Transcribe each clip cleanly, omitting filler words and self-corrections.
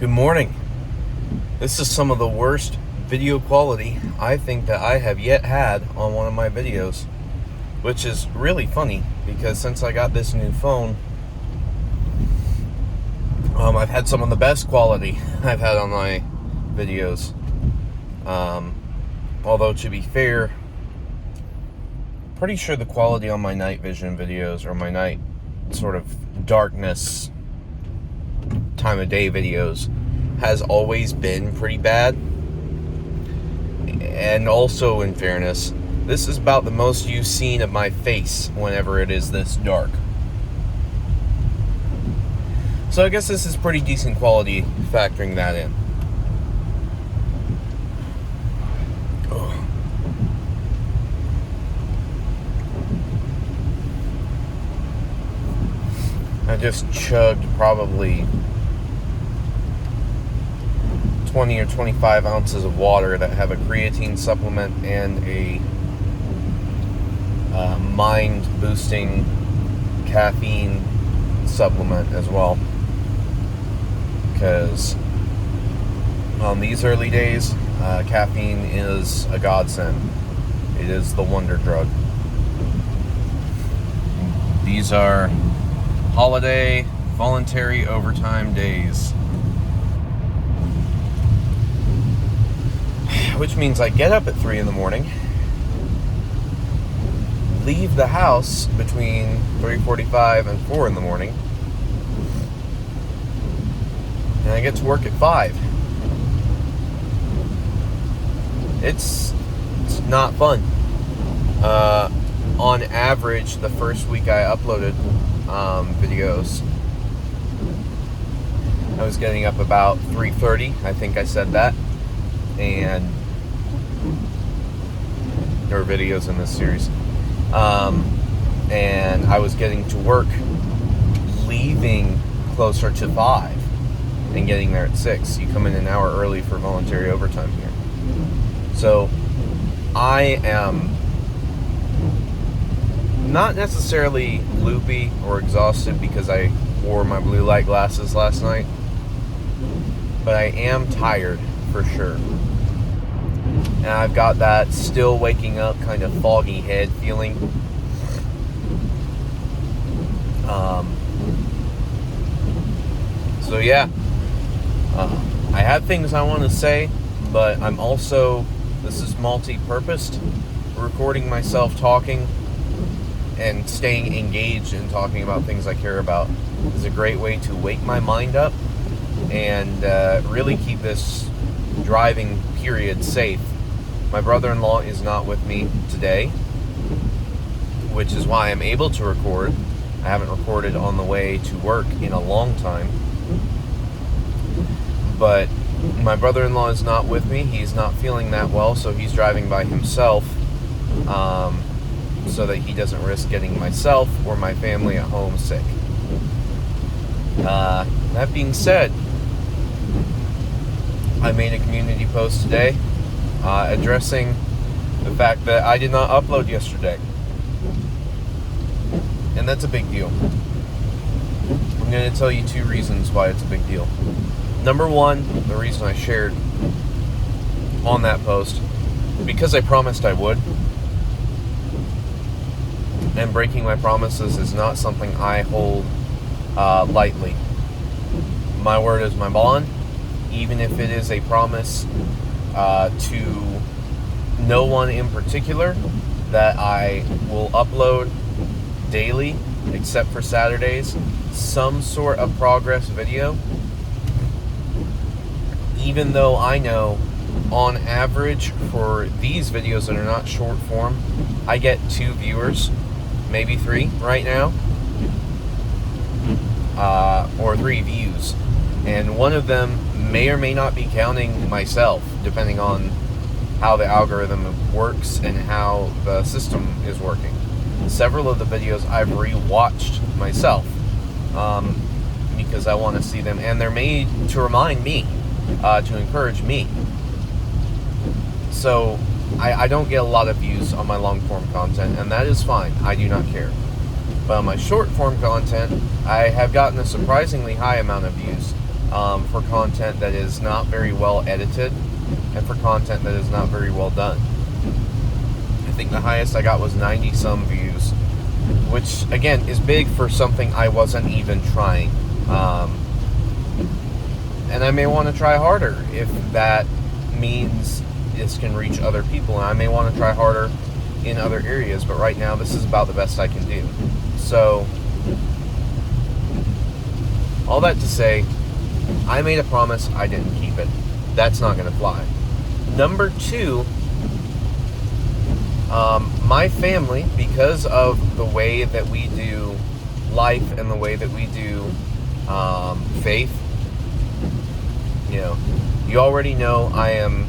Good morning. This is some of the worst video quality I think that I have yet had on one of my videos, which is really funny because since I got this new phone, I've had some of the best quality I've had on my videos. Although to be fair, pretty sure the quality on my night vision videos or my night sort of darkness time of day videos has always been pretty bad. And also, in fairness, this is about the most you've seen of my face whenever it is this dark. So I guess this is pretty decent quality factoring that in. I just chugged probably 20 or 25 ounces of water that have a creatine supplement and a mind-boosting caffeine supplement as well. Because on these early days, caffeine is a godsend. It is the wonder drug. These are holiday voluntary overtime days, which means I get up at 3 in the morning, leave the house between 3:45 and 4 in the morning, and I get to work at 5. It's not fun. On average, the first week I uploaded videos, I was getting up about 3:30. I think I said that. And there were videos in this series. And I was getting to work, leaving closer to 5 and getting there at 6. You come in an hour early for voluntary overtime here. So I am not necessarily loopy or exhausted because I wore my blue light glasses last night, but I am tired for sure. And I've got that still waking up kind of foggy head feeling. So yeah, I have things I want to say, but I'm also, this is multi-purposed. Recording myself talking and staying engaged and talking about things I care about is a great way to wake my mind up and really keep this driving period safe. My brother-in-law is not with me today, which is why I'm able to record. I haven't recorded on the way to work in a long time. But my brother-in-law is not with me. He's not feeling that well, so he's driving by himself, so that he doesn't risk getting myself or my family at home sick. That being said, I made a community post today addressing the fact that I did not upload yesterday. And that's a big deal. I'm going to tell you 2 reasons why it's a big deal. Number one, the reason I shared on that post, because I promised I would. And breaking my promises is not something I hold lightly. My word is my bond, even if it is a promise to no one in particular that I will upload daily, except for Saturdays, some sort of progress video. Even though I know on average for these videos that are not short form, I get 2 viewers, maybe 3 right now, or 3 views, and one of them may or may not be counting myself, depending on how the algorithm works and how the system is working. Several of the videos I've rewatched myself, because I want to see them, and they're made to remind me, to encourage me. So I don't get a lot of views on my long form content, and that is fine. I do not care. But on my short form content, I have gotten a surprisingly high amount of views. for content that is not very well edited and for content that is not very well done. I think the highest I got was 90 some views, which again is big for something I wasn't even trying. And I may want to try harder if that means this can reach other people, and I may want to try harder in other areas, but right now this is about the best I can do. So, all that to say, I made a promise, I didn't keep it. That's not going to fly. Number two, my family, because of the way that we do life and the way that we do faith, you already know I am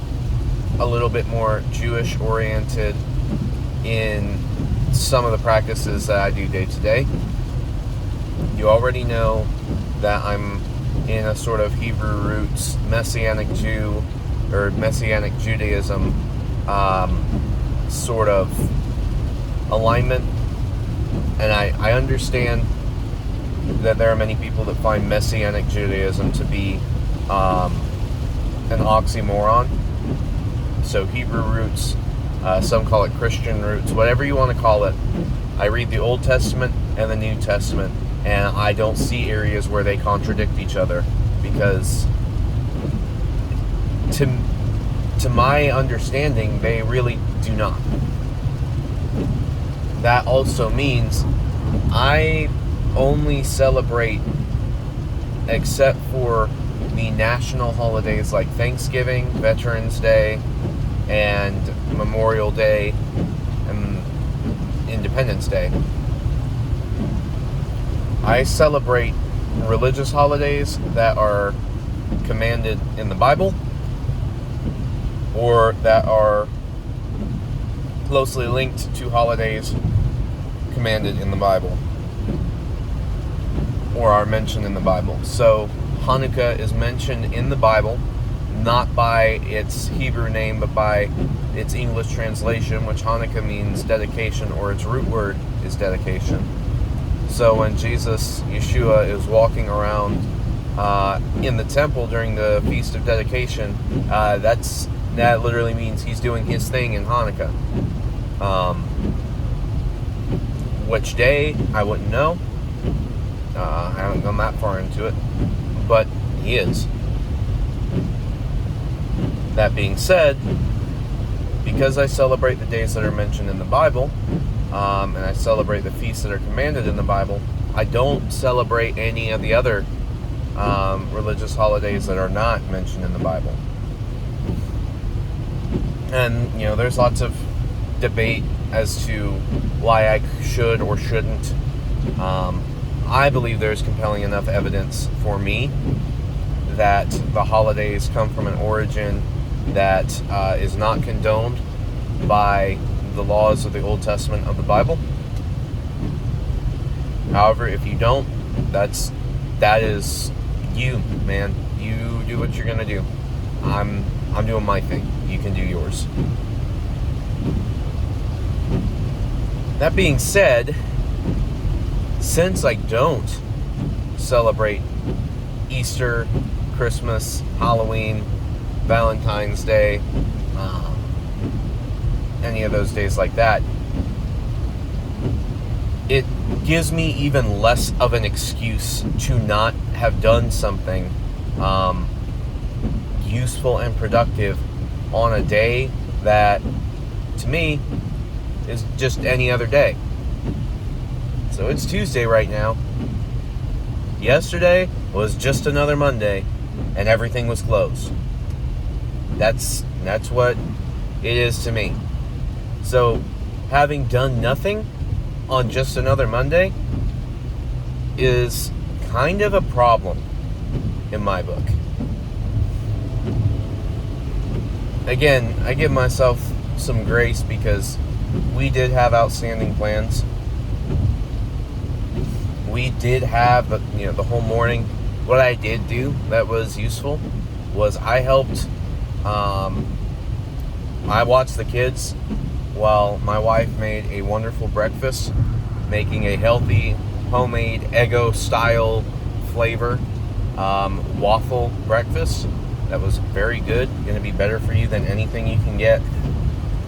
a little bit more Jewish oriented in some of the practices that I do day to day. You already know that I'm in a sort of Hebrew roots Messianic Jew or Messianic Judaism sort of alignment, and I understand that there are many people that find Messianic Judaism to be an oxymoron. So Hebrew roots, some call it Christian roots, whatever you want to call it. I read the Old Testament and the New Testament, and I don't see areas where they contradict each other, because to my understanding, they really do not. That also means I only celebrate, except for the national holidays like Thanksgiving, Veterans Day, and Memorial Day, and Independence Day. I celebrate religious holidays that are commanded in the Bible, or that are closely linked to holidays commanded in the Bible, or are mentioned in the Bible. So Hanukkah is mentioned in the Bible, not by its Hebrew name, but by its English translation, which Hanukkah means dedication, or its root word is dedication. So when Jesus, Yeshua, is walking around in the temple during the Feast of Dedication, that literally means he's doing his thing in Hanukkah. Which day, I wouldn't know. I haven't gone that far into it, but he is. That being said, because I celebrate the days that are mentioned in the Bible, and I celebrate the feasts that are commanded in the Bible, I don't celebrate any of the other religious holidays that are not mentioned in the Bible. And, there's lots of debate as to why I should or shouldn't. I believe there's compelling enough evidence for me that the holidays come from an origin that is not condoned by the laws of the Old Testament of the Bible. However, if you don't, that is you, man. You do what you're gonna do. I'm doing my thing. You can do yours. That being said, since I don't celebrate Easter, Christmas, Halloween, Valentine's Day, any of those days like that, it gives me even less of an excuse to not have done something useful and productive on a day that, to me, is just any other day. So it's Tuesday right now. Yesterday was just another Monday, and everything was closed. That's what it is to me. So having done nothing on just another Monday is kind of a problem in my book. Again, I give myself some grace because we did have outstanding plans. We did have, the whole morning. What I did do that was useful was I helped. I watched the kids while my wife made a wonderful breakfast, making a healthy, homemade Eggo-style flavor waffle breakfast that was very good. Going to be better for you than anything you can get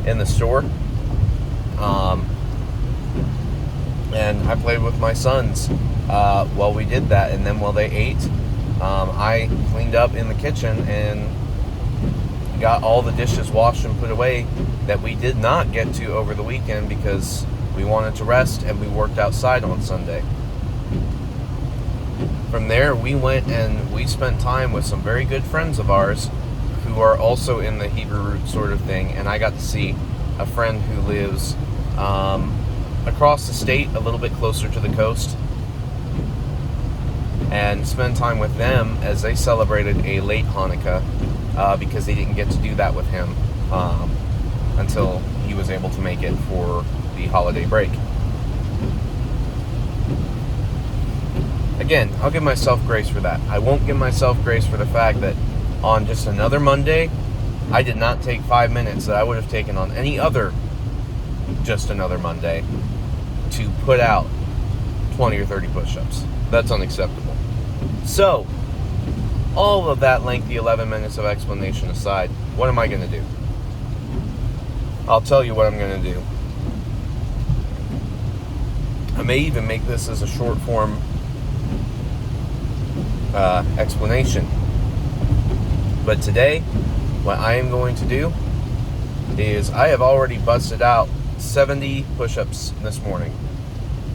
in the store. And I played with my sons while we did that, and then while they ate, I cleaned up in the kitchen and got all the dishes washed and put away that we did not get to over the weekend because we wanted to rest and we worked outside on Sunday. From there, we went and we spent time with some very good friends of ours who are also in the Hebrew root sort of thing, and I got to see a friend who lives across the state, a little bit closer to the coast, and spend time with them as they celebrated a late Hanukkah because they didn't get to do that with him until he was able to make it for the holiday break. Again, I'll give myself grace for that. I won't give myself grace for the fact that on just another Monday, I did not take 5 minutes that I would have taken on any other just another Monday to put out 20 or 30 push-ups. That's unacceptable. So, all of that lengthy 11 minutes of explanation aside, what am I going to do? I'll tell you what I'm going to do. I may even make this as a short form explanation. But today, what I am going to do is I have already busted out 70 push-ups this morning.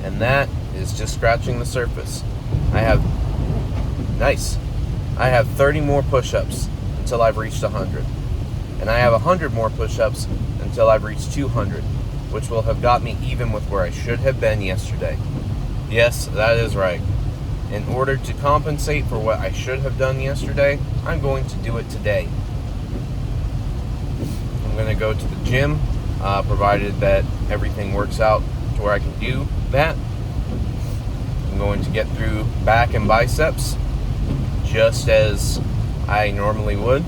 And that is just scratching the surface. I have 30 more push-ups until I've reached 100. And I have 100 more push-ups until I've reached 200, which will have got me even with where I should have been yesterday. Yes, that is right. In order to compensate for what I should have done yesterday, I'm going to do it today. I'm going to go to the gym, provided that everything works out to where I can do that. I'm going to get through back and biceps, just as I normally would.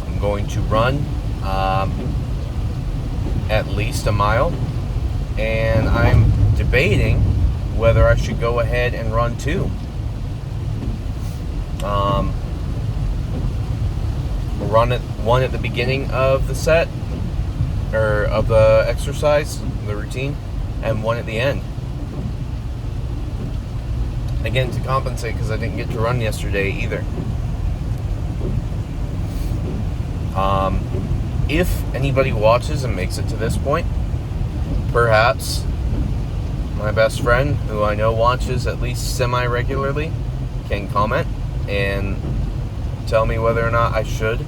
I'm going to run at least a mile, and I'm debating whether I should go ahead and run 2. Run one at the beginning of the set, or of the exercise, the routine, and 1 at the end. Again, to compensate because I didn't get to run yesterday either. If anybody watches and makes it to this point, perhaps my best friend, who I know watches at least semi-regularly, can comment and tell me whether or not I should.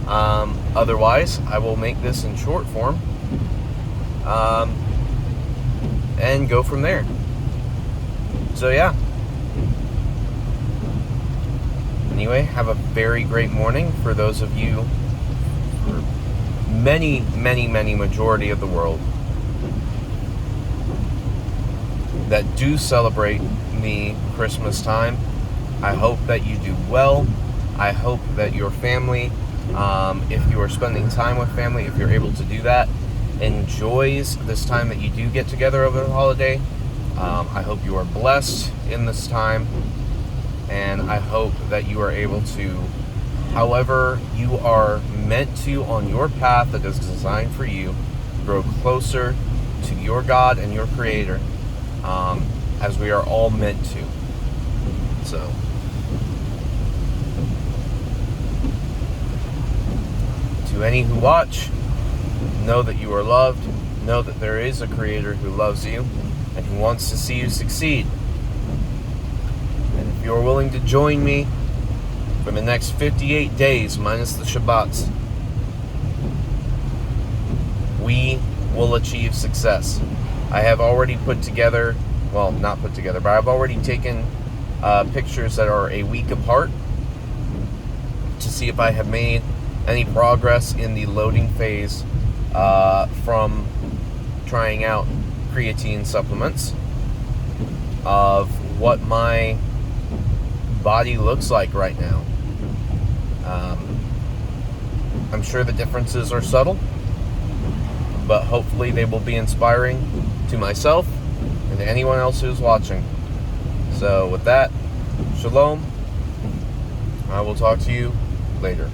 Otherwise, I will make this in short form and go from there. So yeah. Anyway, have a very great morning for those of you, for many majority of the world, that do celebrate the Christmas time. I hope that you do well. I hope that your family, if you are spending time with family, if you're able to do that, enjoys this time that you do get together over the holiday. I hope you are blessed in this time, and I hope that you are able to, however you are meant to on your path that is designed for you, grow closer to your God and your Creator, as we are all meant to. So, to any who watch, know that you are loved. Know that there is a Creator who loves you and who wants to see you succeed. And if you're willing to join me for the next 58 days, minus the Shabbats, we will achieve success. I have already put together, well, not put together, but I've already taken pictures that are a week apart to see if I have made any progress in the loading phase from trying out creatine supplements, of what my body looks like right now. I'm sure the differences are subtle, but hopefully they will be inspiring to myself and to anyone else who's watching. So with that, shalom. I will talk to you later.